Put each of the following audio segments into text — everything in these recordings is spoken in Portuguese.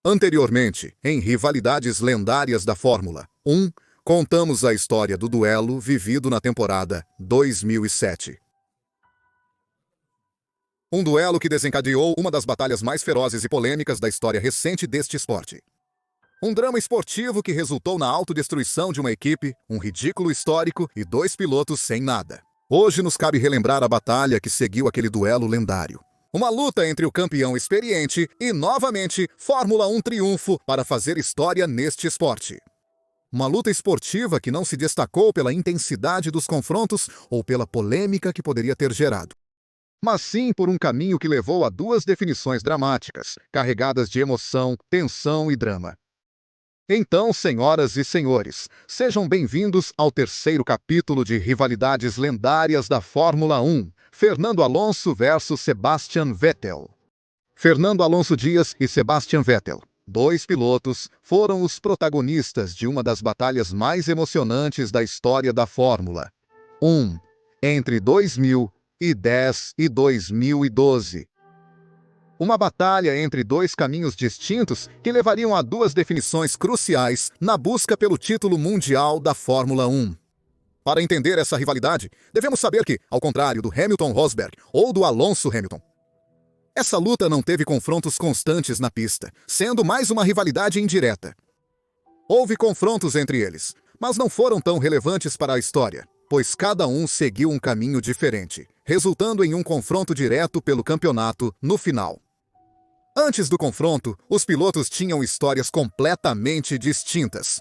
Anteriormente, em Rivalidades Lendárias da Fórmula 1, contamos a história do duelo vivido na temporada 2007. Um duelo que desencadeou uma das batalhas mais ferozes e polêmicas da história recente deste esporte. Um drama esportivo que resultou na autodestruição de uma equipe, um ridículo histórico e 2 pilotos sem nada. Hoje nos cabe relembrar a batalha que seguiu aquele duelo lendário. Uma luta entre o campeão experiente e, novamente, Fórmula 1 triunfo para fazer história neste esporte. Uma luta esportiva que não se destacou pela intensidade dos confrontos ou pela polêmica que poderia ter gerado, mas sim por um caminho que levou a 2 definições dramáticas, carregadas de emoção, tensão e drama. Então, senhoras e senhores, sejam bem-vindos ao 3º capítulo de Rivalidades Lendárias da Fórmula 1, Fernando Alonso versus Sebastian Vettel. Fernando Alonso Dias e Sebastian Vettel, 2 pilotos, foram os protagonistas de uma das batalhas mais emocionantes da Fórmula 1, entre 2010 e 2012. Uma batalha entre 2 caminhos distintos que levariam a 2 definições cruciais na busca pelo título mundial da Fórmula 1. Para entender essa rivalidade, devemos saber que, ao contrário do Hamilton-Rosberg ou do Alonso-Hamilton, essa luta não teve confrontos constantes na pista, sendo mais uma rivalidade indireta. Houve confrontos entre eles, mas não foram tão relevantes para a história, pois cada um seguiu um caminho diferente, resultando em um confronto direto pelo campeonato no final. Antes do confronto, os pilotos tinham histórias completamente distintas.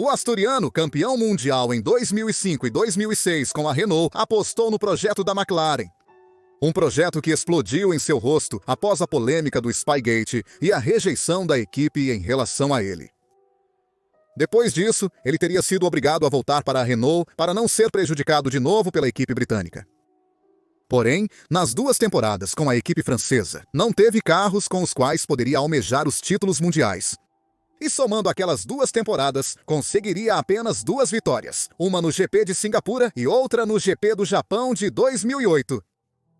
O asturiano, campeão mundial em 2005 e 2006 com a Renault, apostou no projeto da McLaren. Um projeto que explodiu em seu rosto após a polêmica do Spygate e a rejeição da equipe em relação a ele. Depois disso, ele teria sido obrigado a voltar para a Renault para não ser prejudicado de novo pela equipe britânica. Porém, nas 2 temporadas com a equipe francesa, não teve carros com os quais poderia almejar os títulos mundiais. E somando aquelas 2 temporadas, conseguiria apenas 2 vitórias, uma no GP de Singapura e outra no GP do Japão de 2008.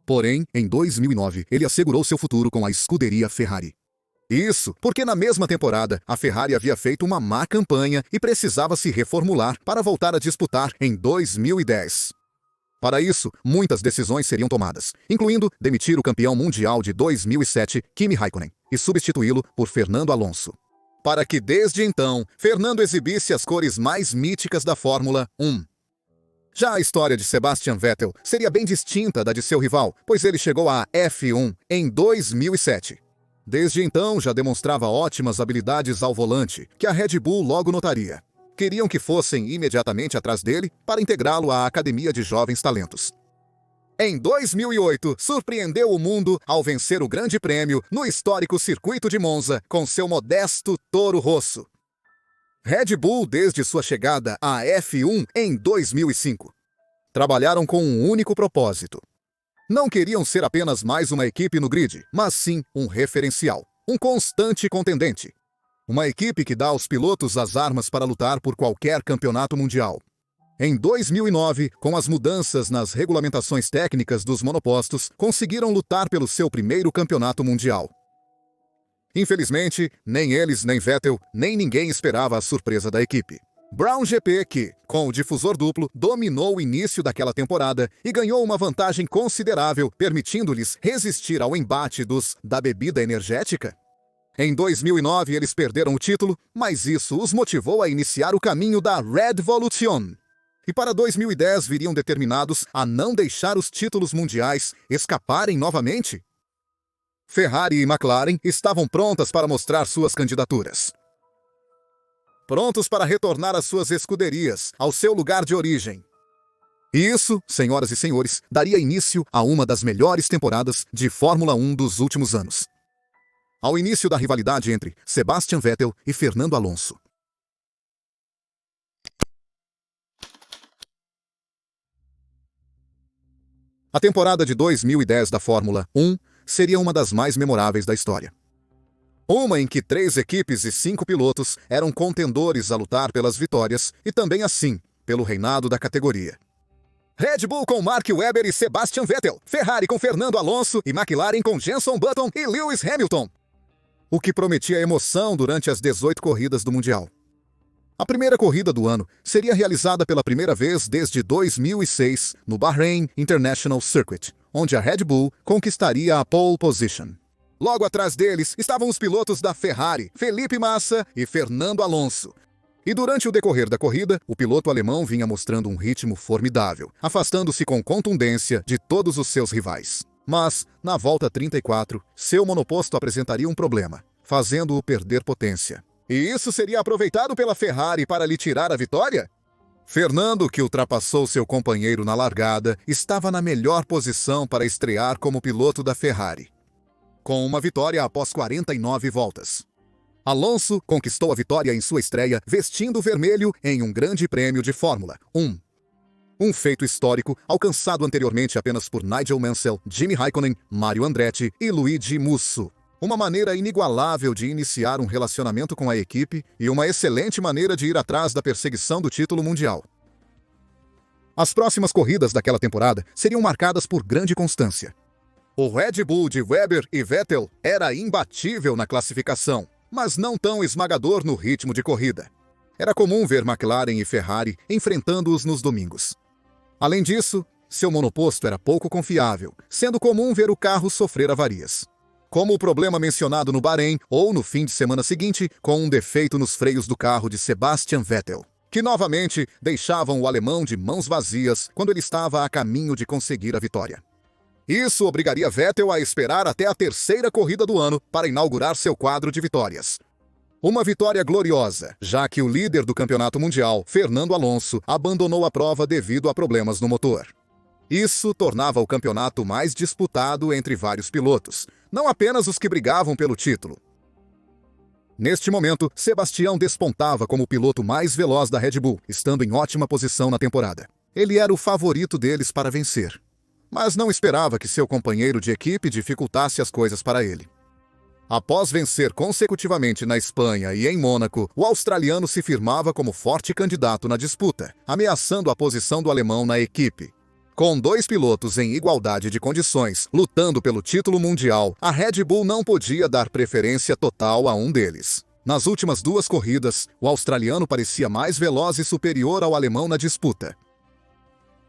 Porém, em 2009, ele assegurou seu futuro com a escuderia Ferrari. Isso porque na mesma temporada, a Ferrari havia feito uma má campanha e precisava se reformular para voltar a disputar em 2010. Para isso, muitas decisões seriam tomadas, incluindo demitir o campeão mundial de 2007, Kimi Raikkonen, e substituí-lo por Fernando Alonso, para que desde então, Fernando exibisse as cores mais míticas da Fórmula 1. Já a história de Sebastian Vettel seria bem distinta da de seu rival, pois ele chegou à F1 em 2007. Desde então, já demonstrava ótimas habilidades ao volante, que a Red Bull logo notaria. Queriam que fossem imediatamente atrás dele para integrá-lo à Academia de Jovens Talentos. Em 2008, surpreendeu o mundo ao vencer o Grande Prêmio no histórico circuito de Monza com seu modesto Toro Rosso. Red Bull desde sua chegada à F1 em 2005. Trabalharam com um único propósito. Não queriam ser apenas mais uma equipe no grid, mas sim um referencial, um constante contendente. Uma equipe que dá aos pilotos as armas para lutar por qualquer campeonato mundial. Em 2009, com as mudanças nas regulamentações técnicas dos monopostos, conseguiram lutar pelo seu primeiro campeonato mundial. Infelizmente, nem eles, nem Vettel, nem ninguém esperava a surpresa da equipe. Brown GP que, com o difusor duplo, dominou o início daquela temporada e ganhou uma vantagem considerável, permitindo-lhes resistir ao embate da bebida energética. Em 2009, eles perderam o título, mas isso os motivou a iniciar o caminho da Redvolution. E para 2010 viriam determinados a não deixar os títulos mundiais escaparem novamente. Ferrari e McLaren estavam prontas para mostrar suas candidaturas. Prontos para retornar às suas escuderias, ao seu lugar de origem. E isso, senhoras e senhores, daria início a uma das melhores temporadas de Fórmula 1 dos últimos anos. Ao início da rivalidade entre Sebastian Vettel e Fernando Alonso. A temporada de 2010 da Fórmula 1 seria uma das mais memoráveis da história. Uma em que 3 equipes e 5 pilotos eram contendores a lutar pelas vitórias e também assim, pelo reinado da categoria. Red Bull com Mark Webber e Sebastian Vettel, Ferrari com Fernando Alonso e McLaren com Jenson Button e Lewis Hamilton. o que prometia emoção durante as 18 corridas do Mundial. A primeira corrida do ano seria realizada pela primeira vez desde 2006 no Bahrain International Circuit, onde a Red Bull conquistaria a pole position. Logo atrás deles estavam os pilotos da Ferrari, Felipe Massa e Fernando Alonso. E durante o decorrer da corrida, o piloto alemão vinha mostrando um ritmo formidável, afastando-se com contundência de todos os seus rivais. Mas, na volta 34, seu monoposto apresentaria um problema, fazendo-o perder potência. E isso seria aproveitado pela Ferrari para lhe tirar a vitória? Fernando, que ultrapassou seu companheiro na largada, estava na melhor posição para estrear como piloto da Ferrari, com uma vitória após 49 voltas. Alonso conquistou a vitória em sua estreia vestindo vermelho em um grande prêmio de Fórmula 1. Um feito histórico alcançado anteriormente apenas por Nigel Mansell, Kimi Raikkonen, Mario Andretti e Luigi Musso. Uma maneira inigualável de iniciar um relacionamento com a equipe e uma excelente maneira de ir atrás da perseguição do título mundial. As próximas corridas daquela temporada seriam marcadas por grande constância. O Red Bull de Webber e Vettel era imbatível na classificação, mas não tão esmagador no ritmo de corrida. Era comum ver McLaren e Ferrari enfrentando-os nos domingos. Além disso, seu monoposto era pouco confiável, sendo comum ver o carro sofrer avarias, como o problema mencionado no Bahrein ou no fim de semana seguinte com um defeito nos freios do carro de Sebastian Vettel, que novamente deixavam o alemão de mãos vazias quando ele estava a caminho de conseguir a vitória. Isso obrigaria Vettel a esperar até a terceira corrida do ano para inaugurar seu quadro de vitórias. Uma vitória gloriosa, já que o líder do campeonato mundial, Fernando Alonso, abandonou a prova devido a problemas no motor. Isso tornava o campeonato mais disputado entre vários pilotos, não apenas os que brigavam pelo título. Neste momento, Sebastião despontava como o piloto mais veloz da Red Bull, estando em ótima posição na temporada. Ele era o favorito deles para vencer, mas não esperava que seu companheiro de equipe dificultasse as coisas para ele. Após vencer consecutivamente na Espanha e em Mônaco, o australiano se firmava como forte candidato na disputa, ameaçando a posição do alemão na equipe. Com dois pilotos em igualdade de condições, lutando pelo título mundial, a Red Bull não podia dar preferência total a um deles. Nas últimas duas corridas, o australiano parecia mais veloz e superior ao alemão na disputa.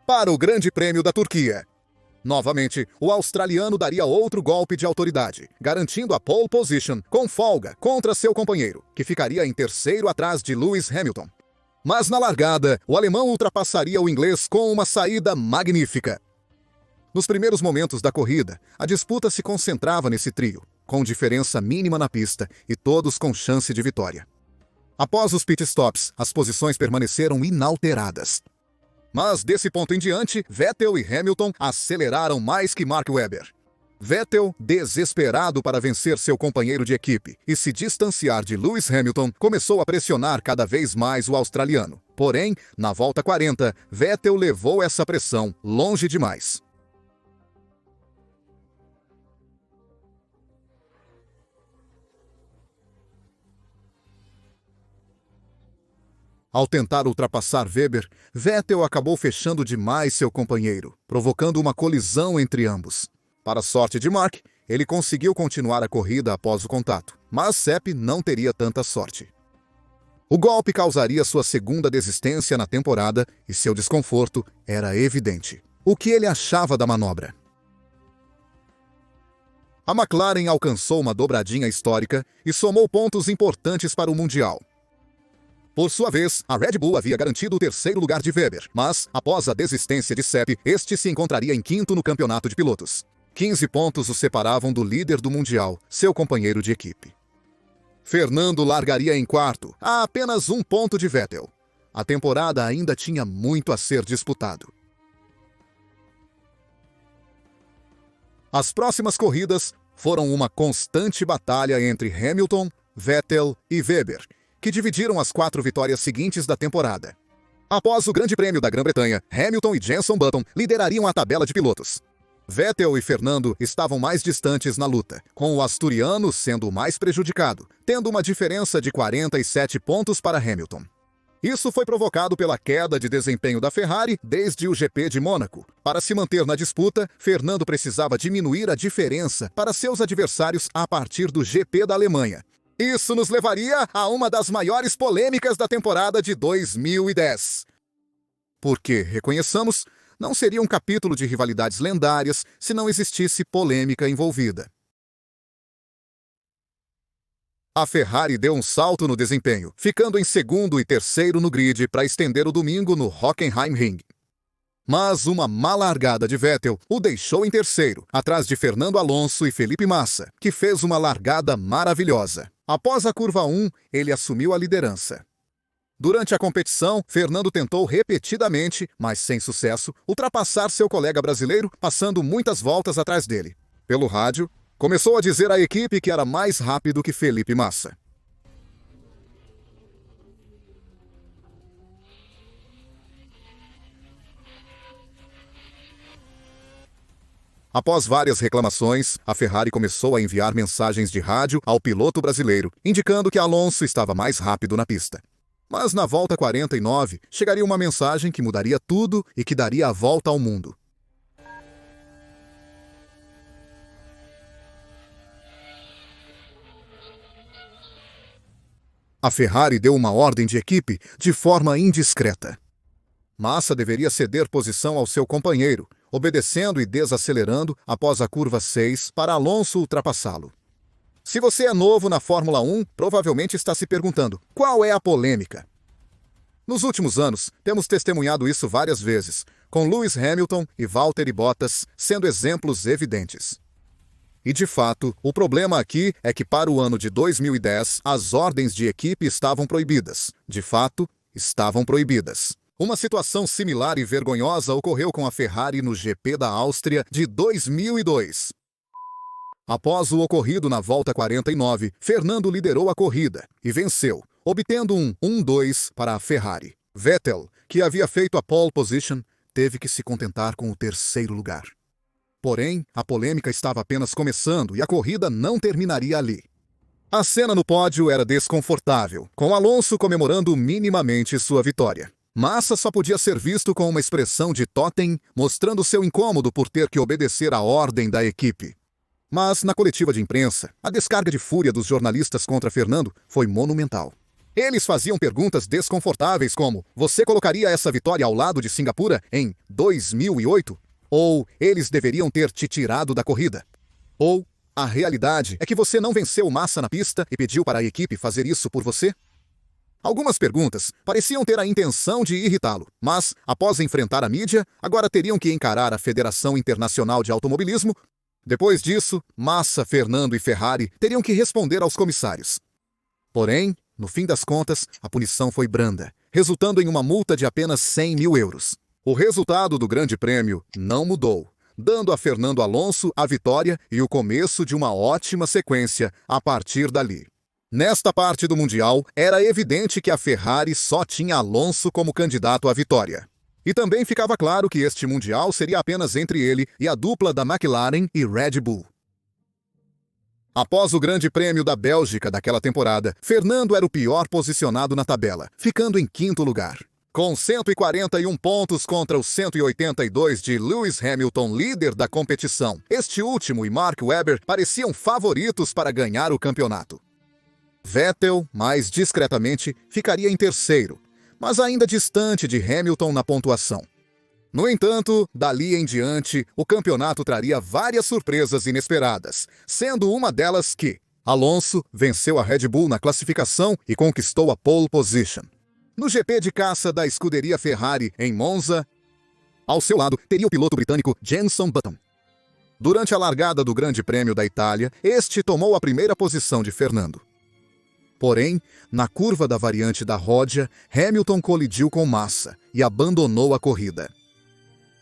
Para o Grande Prêmio da Turquia, novamente, o australiano daria outro golpe de autoridade, garantindo a pole position com folga contra seu companheiro, que ficaria em terceiro atrás de Lewis Hamilton. Mas na largada, o alemão ultrapassaria o inglês com uma saída magnífica. Nos primeiros momentos da corrida, a disputa se concentrava nesse trio, com diferença mínima na pista e todos com chance de vitória. Após os pitstops, as posições permaneceram inalteradas. Mas desse ponto em diante, Vettel e Hamilton aceleraram mais que Mark Webber. Vettel, desesperado para vencer seu companheiro de equipe e se distanciar de Lewis Hamilton, começou a pressionar cada vez mais o australiano. Porém, na volta 40, Vettel levou essa pressão longe demais. Ao tentar ultrapassar Webber, Vettel acabou fechando demais seu companheiro, provocando uma colisão entre ambos. Para a sorte de Mark, ele conseguiu continuar a corrida após o contato, mas Sepp não teria tanta sorte. O golpe causaria sua segunda desistência na temporada e seu desconforto era evidente. O que ele achava da manobra? A McLaren alcançou uma dobradinha histórica e somou pontos importantes para o Mundial. Por sua vez, a Red Bull havia garantido o terceiro lugar de Webber, mas, após a desistência de Sepp, este se encontraria em quinto no campeonato de pilotos. 15 pontos o separavam do líder do Mundial, seu companheiro de equipe. Fernando largaria em quarto, a apenas um ponto de Vettel. A temporada ainda tinha muito a ser disputado. As próximas corridas foram uma constante batalha entre Hamilton, Vettel e Webber, que dividiram as 4 vitórias seguintes da temporada. Após o Grande Prêmio da Grã-Bretanha, Hamilton e Jenson Button liderariam a tabela de pilotos. Vettel e Fernando estavam mais distantes na luta, com o asturiano sendo o mais prejudicado, tendo uma diferença de 47 pontos para Hamilton. Isso foi provocado pela queda de desempenho da Ferrari desde o GP de Mônaco. Para se manter na disputa, Fernando precisava diminuir a diferença para seus adversários a partir do GP da Alemanha. Isso nos levaria a uma das maiores polêmicas da temporada de 2010. Porque, reconheçamos, não seria um capítulo de rivalidades lendárias se não existisse polêmica envolvida. A Ferrari deu um salto no desempenho, ficando em segundo e terceiro no grid para estender o domingo no Hockenheimring. Mas uma má largada de Vettel o deixou em terceiro, atrás de Fernando Alonso e Felipe Massa, que fez uma largada maravilhosa. Após a curva 1, ele assumiu a liderança. Durante a competição, Fernando tentou repetidamente, mas sem sucesso, ultrapassar seu colega brasileiro, passando muitas voltas atrás dele. Pelo rádio, começou a dizer à equipe que era mais rápido que Felipe Massa. Após várias reclamações, a Ferrari começou a enviar mensagens de rádio ao piloto brasileiro, indicando que Alonso estava mais rápido na pista. Mas na volta 49, chegaria uma mensagem que mudaria tudo e que daria a volta ao mundo. A Ferrari deu uma ordem de equipe de forma indiscreta. Massa deveria ceder posição ao seu companheiro, obedecendo e desacelerando após a curva 6 para Alonso ultrapassá-lo. Se você é novo na Fórmula 1, provavelmente está se perguntando: qual é a polêmica? Nos últimos anos, temos testemunhado isso várias vezes, com Lewis Hamilton e Valtteri Bottas sendo exemplos evidentes. E de fato, o problema aqui é que para o ano de 2010, as ordens de equipe estavam proibidas. De fato, estavam proibidas. Uma situação similar e vergonhosa ocorreu com a Ferrari no GP da Áustria de 2002. Após o ocorrido na volta 49, Fernando liderou a corrida e venceu, obtendo um 1-2 para a Ferrari. Vettel, que havia feito a pole position, teve que se contentar com o terceiro lugar. Porém, a polêmica estava apenas começando e a corrida não terminaria ali. A cena no pódio era desconfortável, com Alonso comemorando minimamente sua vitória. Massa só podia ser visto com uma expressão de totem, mostrando seu incômodo por ter que obedecer à ordem da equipe. Mas, na coletiva de imprensa, a descarga de fúria dos jornalistas contra Fernando foi monumental. Eles faziam perguntas desconfortáveis como: você colocaria essa vitória ao lado de Singapura em 2008? Ou eles deveriam ter te tirado da corrida? Ou a realidade é que você não venceu Massa na pista e pediu para a equipe fazer isso por você? Algumas perguntas pareciam ter a intenção de irritá-lo, mas, após enfrentar a mídia, agora teriam que encarar a Federação Internacional de Automobilismo. Depois disso, Massa, Fernando e Ferrari teriam que responder aos comissários. Porém, no fim das contas, a punição foi branda, resultando em uma multa de apenas 100 mil euros. O resultado do Grande Prêmio não mudou, dando a Fernando Alonso a vitória e o começo de uma ótima sequência a partir dali. Nesta parte do Mundial, era evidente que a Ferrari só tinha Alonso como candidato à vitória. E também ficava claro que este Mundial seria apenas entre ele e a dupla da McLaren e Red Bull. Após o Grande Prêmio da Bélgica daquela temporada, Fernando era o pior posicionado na tabela, ficando em quinto lugar. Com 141 pontos contra os 182 de Lewis Hamilton, líder da competição, este último e Mark Webber pareciam favoritos para ganhar o campeonato. Vettel, mais discretamente, ficaria em terceiro, mas ainda distante de Hamilton na pontuação. No entanto, dali em diante, o campeonato traria várias surpresas inesperadas, sendo uma delas que Alonso venceu a Red Bull na classificação e conquistou a pole position. No GP de caça da escuderia Ferrari em Monza, ao seu lado teria o piloto britânico Jenson Button. Durante a largada do Grande Prêmio da Itália, este tomou a primeira posição de Fernando. Porém, na curva da variante da Ródia, Hamilton colidiu com Massa e abandonou a corrida.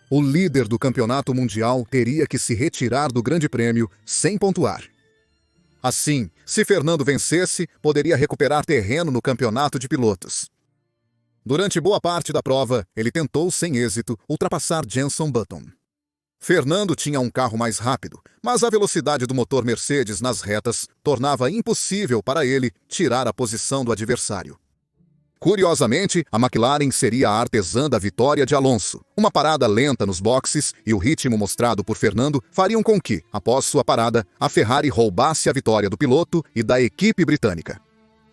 O líder do campeonato mundial teria que se retirar do Grande Prêmio sem pontuar. Assim, se Fernando vencesse, poderia recuperar terreno no campeonato de pilotos. Durante boa parte da prova, ele tentou, sem êxito, ultrapassar Jenson Button. Fernando tinha um carro mais rápido, mas a velocidade do motor Mercedes nas retas tornava impossível para ele tirar a posição do adversário. Curiosamente, a McLaren seria a artesã da vitória de Alonso. Uma parada lenta nos boxes e o ritmo mostrado por Fernando fariam com que, após sua parada, a Ferrari roubasse a vitória do piloto e da equipe britânica.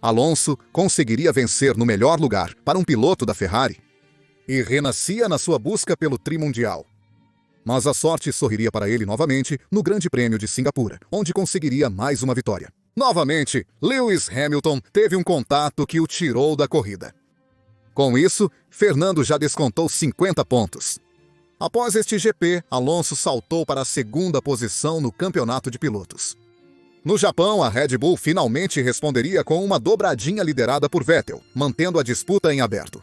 Alonso conseguiria vencer no melhor lugar para um piloto da Ferrari e renascia na sua busca pelo trimundial. Mas a sorte sorriria para ele novamente no Grande Prêmio de Singapura, onde conseguiria mais uma vitória. Novamente, Lewis Hamilton teve um contato que o tirou da corrida. Com isso, Fernando já descontou 50 pontos. Após este GP, Alonso saltou para a segunda posição no campeonato de pilotos. No Japão, a Red Bull finalmente responderia com uma dobradinha liderada por Vettel, mantendo a disputa em aberto.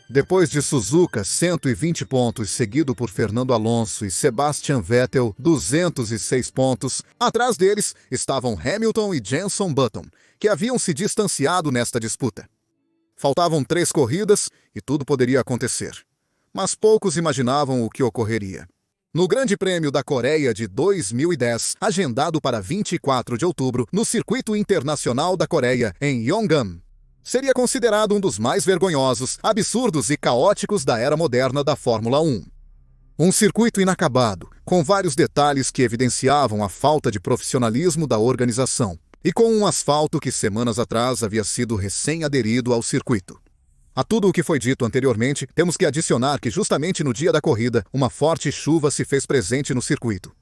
Depois de Suzuka, 120 pontos, seguido por Fernando Alonso e Sebastian Vettel, 206 pontos. Atrás deles estavam Hamilton e Jenson Button, que haviam se distanciado nesta disputa. Faltavam 3 corridas e tudo poderia acontecer. Mas poucos imaginavam o que ocorreria. No Grande Prêmio da Coreia de 2010, agendado para 24 de outubro, no Circuito Internacional da Coreia, em Yongan, seria considerado um dos mais vergonhosos, absurdos e caóticos da era moderna da Fórmula 1. Um circuito inacabado, com vários detalhes que evidenciavam a falta de profissionalismo da organização, e com um asfalto que semanas atrás havia sido recém-aderido ao circuito. A tudo o que foi dito anteriormente, temos que adicionar que justamente no dia da corrida, uma forte chuva se fez presente no circuito.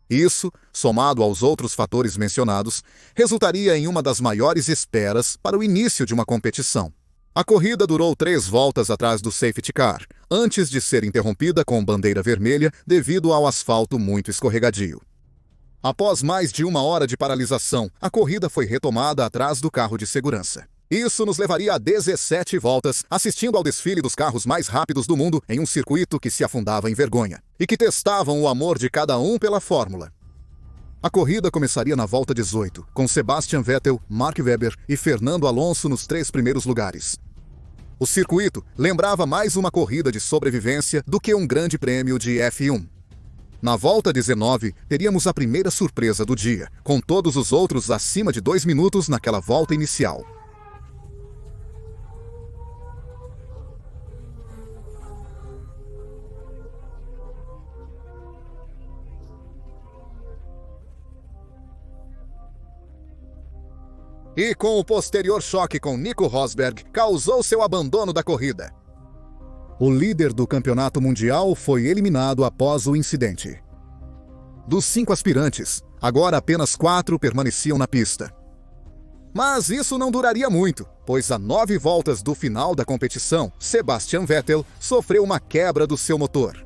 Isso, somado aos outros fatores mencionados, resultaria em uma das maiores esperas para o início de uma competição. A corrida durou 3 voltas atrás do safety car, antes de ser interrompida com bandeira vermelha devido ao asfalto muito escorregadio. Após mais de 1 hora de paralisação, a corrida foi retomada atrás do carro de segurança. Isso nos levaria a 17 voltas, assistindo ao desfile dos carros mais rápidos do mundo em um circuito que se afundava em vergonha e que testavam o amor de cada um pela fórmula. A corrida começaria na volta 18, com Sebastian Vettel, Mark Webber e Fernando Alonso nos 3 primeiros lugares. O circuito lembrava mais uma corrida de sobrevivência do que um grande prêmio de F1. Na volta 19, teríamos a primeira surpresa do dia, com todos os outros acima de 2 minutos naquela volta inicial. E com o posterior choque com Nico Rosberg, causou seu abandono da corrida. O líder do campeonato mundial foi eliminado após o incidente. Dos 5 aspirantes, agora apenas 4 permaneciam na pista. Mas isso não duraria muito, pois a 9 voltas do final da competição, Sebastian Vettel sofreu uma quebra do seu motor,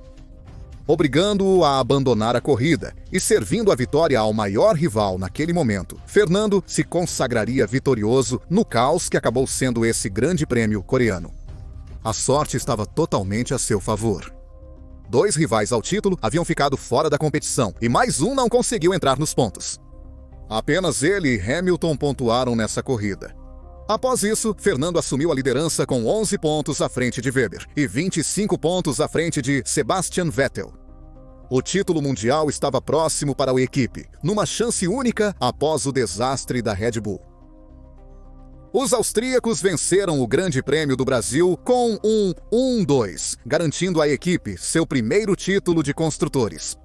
obrigando-o a abandonar a corrida e servindo a vitória ao maior rival naquele momento. Fernando se consagraria vitorioso no caos que acabou sendo esse grande prêmio coreano. A sorte estava totalmente a seu favor. 2 rivais ao título haviam ficado fora da competição e mais um não conseguiu entrar nos pontos. Apenas ele e Hamilton pontuaram nessa corrida. Após isso, Fernando assumiu a liderança com 11 pontos à frente de Webber e 25 pontos à frente de Sebastian Vettel. O título mundial estava próximo para a equipe, numa chance única após o desastre da Red Bull. Os austríacos venceram o Grande Prêmio do Brasil com um 1-2, garantindo à equipe seu primeiro título de construtores.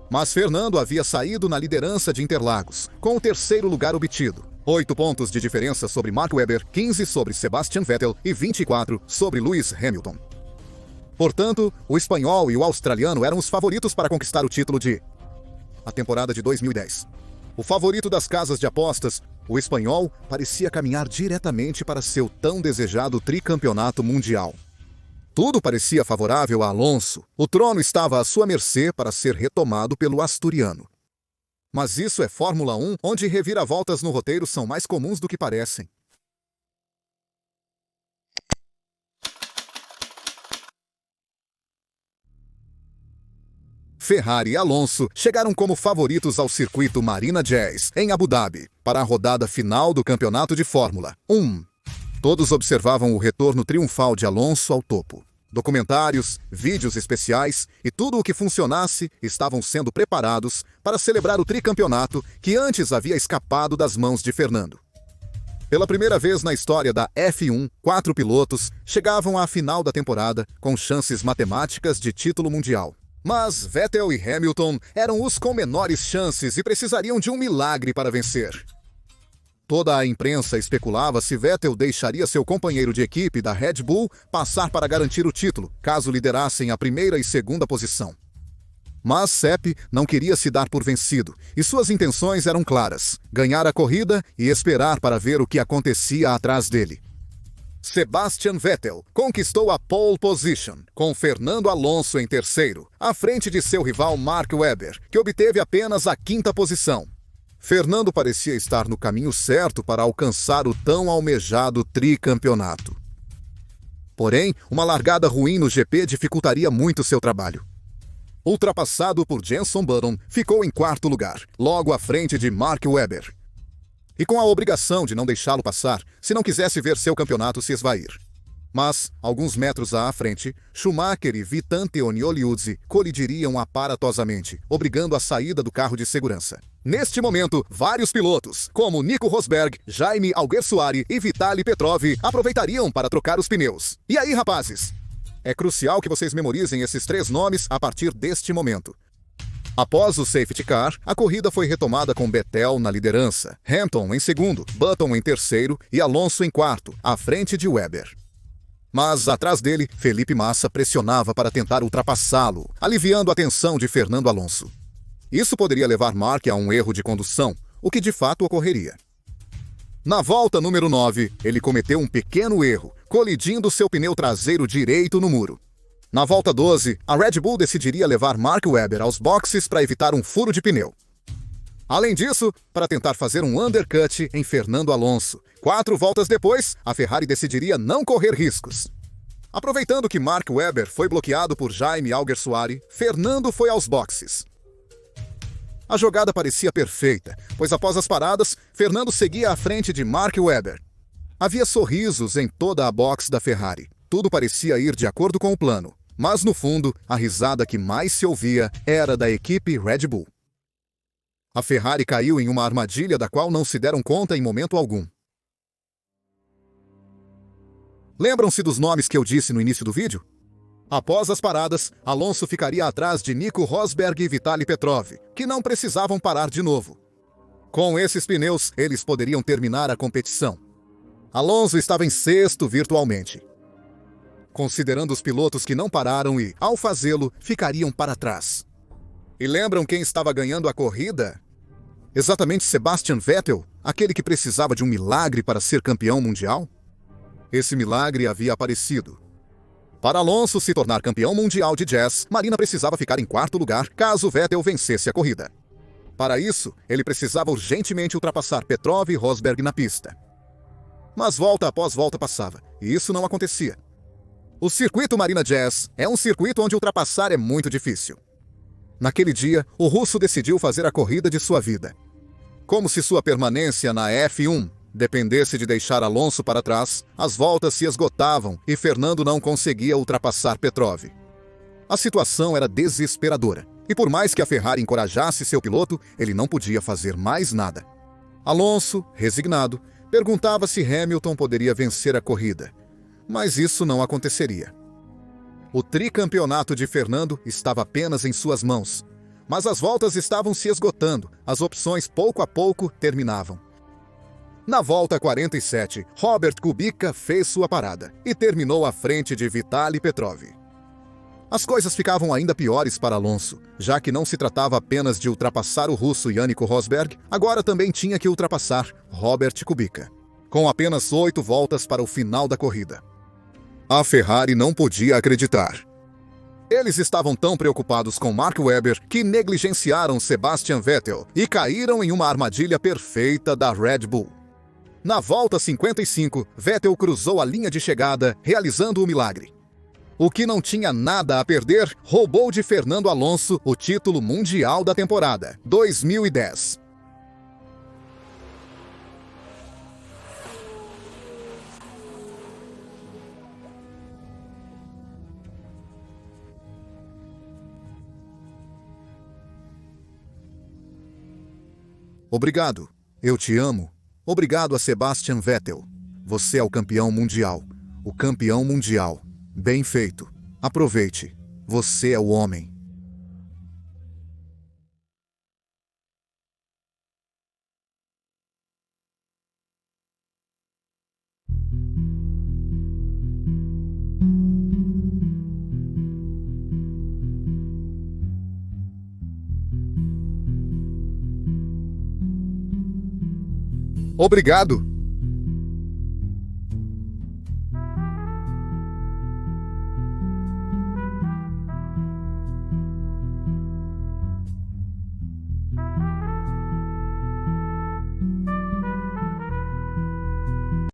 Mas Fernando havia saído na liderança de Interlagos, com o 3º lugar obtido. 8 pontos de diferença sobre Mark Webber, 15 sobre Sebastian Vettel e 24 sobre Lewis Hamilton. Portanto, o espanhol e o australiano eram os favoritos para conquistar o título a temporada de 2010. O favorito das casas de apostas, o espanhol, parecia caminhar diretamente para seu tão desejado tricampeonato mundial. Tudo parecia favorável a Alonso. O trono estava à sua mercê para ser retomado pelo asturiano. Mas isso é Fórmula 1, onde reviravoltas no roteiro são mais comuns do que parecem. Ferrari e Alonso chegaram como favoritos ao circuito Marina Jazz, em Abu Dhabi, para a rodada final do campeonato de Fórmula 1. Todos observavam o retorno triunfal de Alonso ao topo. Documentários, vídeos especiais e tudo o que funcionasse estavam sendo preparados para celebrar o tricampeonato que antes havia escapado das mãos de Fernando. Pela primeira vez na história da F1, 4 pilotos chegavam à final da temporada com chances matemáticas de título mundial. Mas Vettel e Hamilton eram os com menores chances e precisariam de um milagre para vencer. Toda a imprensa especulava se Vettel deixaria seu companheiro de equipe da Red Bull passar para garantir o título, caso liderassem a primeira e segunda posição. Mas Sepp não queria se dar por vencido, e suas intenções eram claras: ganhar a corrida e esperar para ver o que acontecia atrás dele. Sebastian Vettel conquistou a pole position, com Fernando Alonso em terceiro, à frente de seu rival Mark Webber, que obteve apenas a quinta posição. Fernando parecia estar no caminho certo para alcançar o tão almejado tricampeonato. Porém, uma largada ruim no GP dificultaria muito seu trabalho. Ultrapassado por Jenson Button, ficou em quarto lugar, logo à frente de Mark Webber. E com a obrigação de não deixá-lo passar, se não quisesse ver seu campeonato se esvair. Mas, alguns metros à frente, Schumacher e Vitante Oliuzzi colidiriam aparatosamente, obrigando a saída do carro de segurança. Neste momento, vários pilotos, como Nico Rosberg, Jaime Alguersuari e Vitaly Petrov, aproveitariam para trocar os pneus. E aí, rapazes? É crucial que vocês memorizem esses 3 nomes a partir deste momento. Após o safety car, a corrida foi retomada com Vettel na liderança, Hamilton em segundo, Button em terceiro e Alonso em quarto, à frente de Webber. Mas, atrás dele, Felipe Massa pressionava para tentar ultrapassá-lo, aliviando a tensão de Fernando Alonso. Isso poderia levar Mark a um erro de condução, o que de fato ocorreria. Na volta número 9, ele cometeu um pequeno erro, colidindo seu pneu traseiro direito no muro. Na volta 12, a Red Bull decidiria levar Mark Webber aos boxes para evitar um furo de pneu. Além disso, para tentar fazer um undercut em Fernando Alonso. 4 voltas depois, a Ferrari decidiria não correr riscos. Aproveitando que Mark Webber foi bloqueado por Jaime Alguersuari, Fernando foi aos boxes. A jogada parecia perfeita, pois após as paradas, Fernando seguia à frente de Mark Webber. Havia sorrisos em toda a box da Ferrari. Tudo parecia ir de acordo com o plano, mas no fundo, a risada que mais se ouvia era da equipe Red Bull. A Ferrari caiu em uma armadilha da qual não se deram conta em momento algum. Lembram-se dos nomes que eu disse no início do vídeo? Após as paradas, Alonso ficaria atrás de Nico Rosberg e Vitaly Petrov, que não precisavam parar de novo. Com esses pneus, eles poderiam terminar a competição. Alonso estava em sexto virtualmente. Considerando os pilotos que não pararam e, ao fazê-lo, ficariam para trás. E lembram quem estava ganhando a corrida? Exatamente Sebastian Vettel, aquele que precisava de um milagre para ser campeão mundial? Esse milagre havia aparecido. Para Alonso se tornar campeão mundial de jazz, Marina precisava ficar em quarto lugar caso Vettel vencesse a corrida. Para isso, ele precisava urgentemente ultrapassar Petrov e Rosberg na pista. Mas volta após volta passava, e isso não acontecia. O circuito Marina Jazz é um circuito onde ultrapassar é muito difícil. Naquele dia, o russo decidiu fazer a corrida de sua vida. Como se sua permanência na F1 dependesse de deixar Alonso para trás, as voltas se esgotavam e Fernando não conseguia ultrapassar Petrov. A situação era desesperadora, e por mais que a Ferrari encorajasse seu piloto, ele não podia fazer mais nada. Alonso, resignado, perguntava se Hamilton poderia vencer a corrida, mas isso não aconteceria. O tricampeonato de Fernando estava apenas em suas mãos, mas as voltas estavam se esgotando, as opções pouco a pouco terminavam. Na volta 47, Robert Kubica fez sua parada e terminou à frente de Vitaly Petrov. As coisas ficavam ainda piores para Alonso, já que não se tratava apenas de ultrapassar o russo Nico Rosberg, agora também tinha que ultrapassar Robert Kubica, com apenas 8 voltas para o final da corrida. A Ferrari não podia acreditar. Eles estavam tão preocupados com Mark Webber que negligenciaram Sebastian Vettel e caíram em uma armadilha perfeita da Red Bull. Na volta 55, Vettel cruzou a linha de chegada, realizando o milagre. O que não tinha nada a perder, roubou de Fernando Alonso o título mundial da temporada 2010. Obrigado, eu te amo. Obrigado a Sebastian Vettel. Você é o campeão mundial. O campeão mundial. Bem feito. Aproveite. Você é o homem. Obrigado.